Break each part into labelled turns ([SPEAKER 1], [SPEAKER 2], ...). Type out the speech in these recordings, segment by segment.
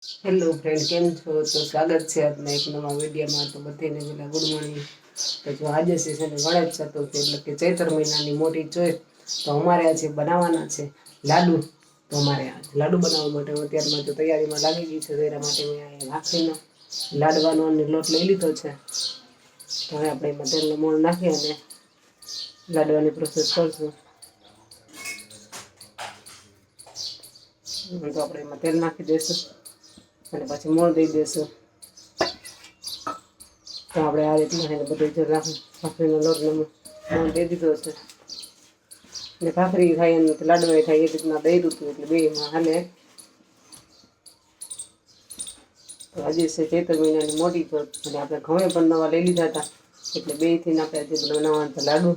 [SPEAKER 1] Hello friend, કેમ છો? તો સ્વાગત છે આપના એક નવા વિડીયોમાં. તો બધાને પહેલાં ગુડ મોર્નિંગ. તો જો આજે છે ને ગણેશ ચતુર્થી એટલે કે ચૈત્ર મહિનાની મોટી ચોથ. તો અમારે આજે બનાવવાના છે લાડુ. તો અમારે લાડુ બનાવવા માટે હું અત્યારમાં તો તૈયારીમાં લાગી ગઈ છે. તો એના માટે મેં રાખીનો લાડવાનો લોટ લઈ લીધો છે. તો હવે આપણે એમાં તેલનો મોણ નાખી અને લાડવાની પ્રોસેસ કરશું. તો આપણે એમાં તેલ નાખી દઈશું અને પછી મોણ દઈ દઈશું. તો આપણે આ રીતના બધું ભાખરીનો લોટ મોણ દઈ દીધો છે. ને ભાખરી થાય અને લાડવા થાય એ રીતના દઈ દીધું એટલે બેમાં હાલે. તો આજે છે ચૈત્ર મહિનાની મોટી ચોથ અને આપણે ઘઉં પણ નવા લઈ લીધા હતા એટલે બેથી આપણે આજે બનાવવાના હતા લાડુ.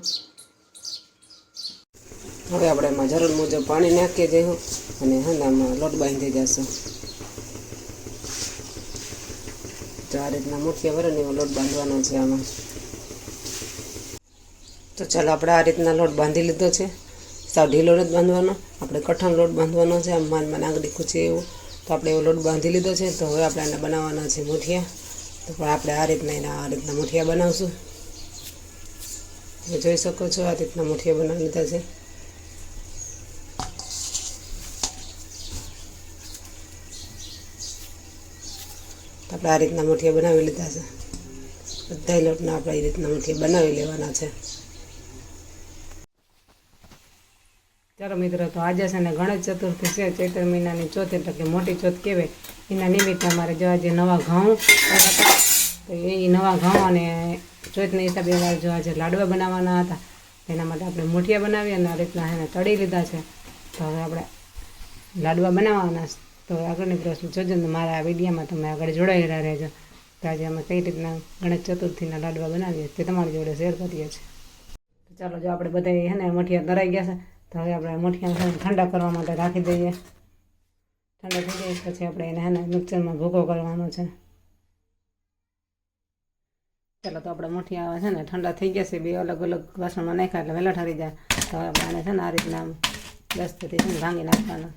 [SPEAKER 1] હવે આપણે એમાં જરૂર મુજબ પાણી નાખી દઈશું અને આમાં લોટ બાંધી જશું. તો આ રીતના મુઠ્ઠીયા ભરે ને એવો લોટ બાંધવાનો છે આમાં. તો ચાલો આપણે આ રીતના લોટ બાંધી લીધો છે. સાવ ઢીલો નથી બાંધવાનો, આપણે કઠણ લોટ બાંધવાનો છે. આમ માનમાં આંગળી ખૂચી એવું. તો આપણે એવો લોટ બાંધી લીધો છે. તો હવે આપણે એને બનાવવાના છે મુઠિયા. તો પણ આપણે આ રીતના મુઠિયા બનાવશું. તમે જોઈ શકો છો આ રીતના મુઠિયા બનાવી લીધા છે. આપણે આ રીતના મુઠિયા બનાવી લીધા છે. બધા લોટના આપણે એ રીતના મુઠિયા બનાવી લેવાના છે. ચાલો મિત્રો, તો આજે છે ને ગણેશ ચતુર્થી છે, ચૈત્ર મહિનાની ચોથ એટલે કે મોટી ચોથ કહેવાય. એના નિમિત્તે અમારે જો આજે નવા ઘઉં તો એ નવા ઘઉં અને ચોથના હિસાબે અમારે જો આજે લાડવા બનાવવાના હતા. એના માટે આપણે મુઠિયા બનાવી અને આ રીતના એને તળી લીધા છે. તો હવે આપણે લાડવા બનાવવાના. તો આગળની પ્રશ્ન જોજો ને મારા આ વિડીયોમાં તમે આગળ જોડાયેલા રહેજો. તો આજે અમે કઈ રીતના ગણેશ ચતુર્થીના લાડવા બનાવીએ તે તમારી જોડે શેર કરીએ છીએ. તો ચાલો, જો આપણે બધા ને મુઠિયા તરાઈ ગયા છે. તો હવે આપણે મુઠિયા ઠંડા કરવા માટે રાખી દઈએ. ઠંડા થઈ જાય પછી આપણે એને મિક્સરમાં ભૂકો કરવાનો છે. ચાલો, તો આપણે મુઠિયા છે ને ઠંડા થઈ ગયા છે. બે અલગ અલગ વાસણમાં નાખ્યા એટલે વહેલા ઠરી જાય. તો હવે આપણે આને છે ને આ રીતના દસ્તથી છે ને ભાંગી નાખવાના.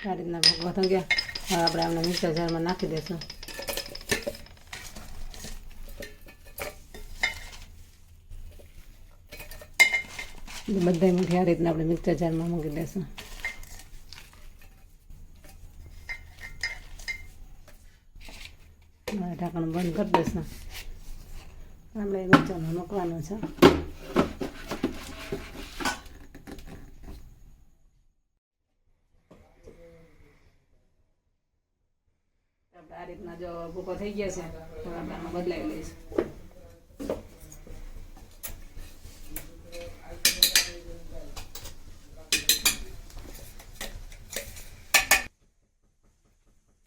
[SPEAKER 1] આ રીતના ભૂકો થઈ ગયા. હવે આપણે આમને મિક્સર જારમાં નાખી દઈશું. બધા મુઠ્ઠી આ રીતના આપણે મિક્સર જારમાં મૂકી દઈશું. ઢાંકણ બંધ કરી દઈશું. આપણે મિક્સરમાં મૂકવાનું છે. આ રીતના જો ભૂકો થઈ ગયા છે તો આપણે આમાં બદલાવી લઈશું.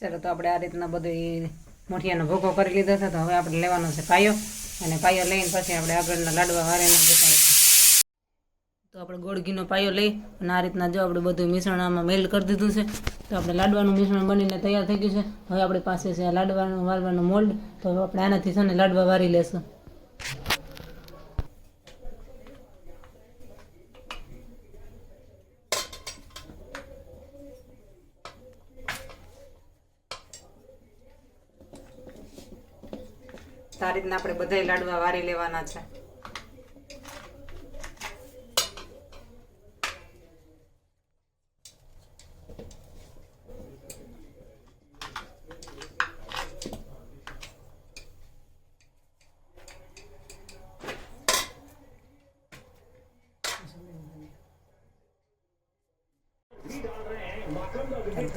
[SPEAKER 1] ચાલો, તો આપણે આ રીતના બધું મુઠિયાનો ભૂકો કરી લીધો છે. તો હવે આપણે લેવાનો છે પાયો અને પાયો લઈને પછી આપણે આગળના લાડવા વારેને બતાવીશું. તો આપણે ગોળ ઘીનો પાયો લઈ અને આ રીતના જો આપણે બધું મિશ્રણ આમાં મેલ્ટ કરી દીધું છે. તો આપણે લાડવાનું મિશ્રણ બનીને તૈયાર થઈ ગયું છે. હવે આપણી પાસે છે લાડવાનું વારવાનું મોલ્ડ. તો આપણે આનાથી છે ને લાડવા વારી લેશું. આ રીતના આપણે બધા લાડવા વારી લેવાના છે.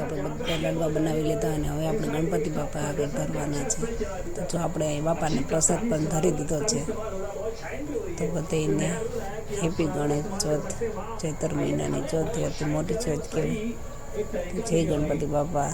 [SPEAKER 1] આપણે બધા લાડવા બનાવી લીધા અને હવે આપણે ગણપતિ બાપા આગળ ધરવાના છે. તો જો આપણે બાપાને પ્રસાદ પણ ધરી દીધો છે. તો બધાને હેપી ગણેશ ચોથ. ચૈત્ર મહિનાની ચોથ હતી મોટી ચોથ કહેવાય. જય ગણપતિ બાપા.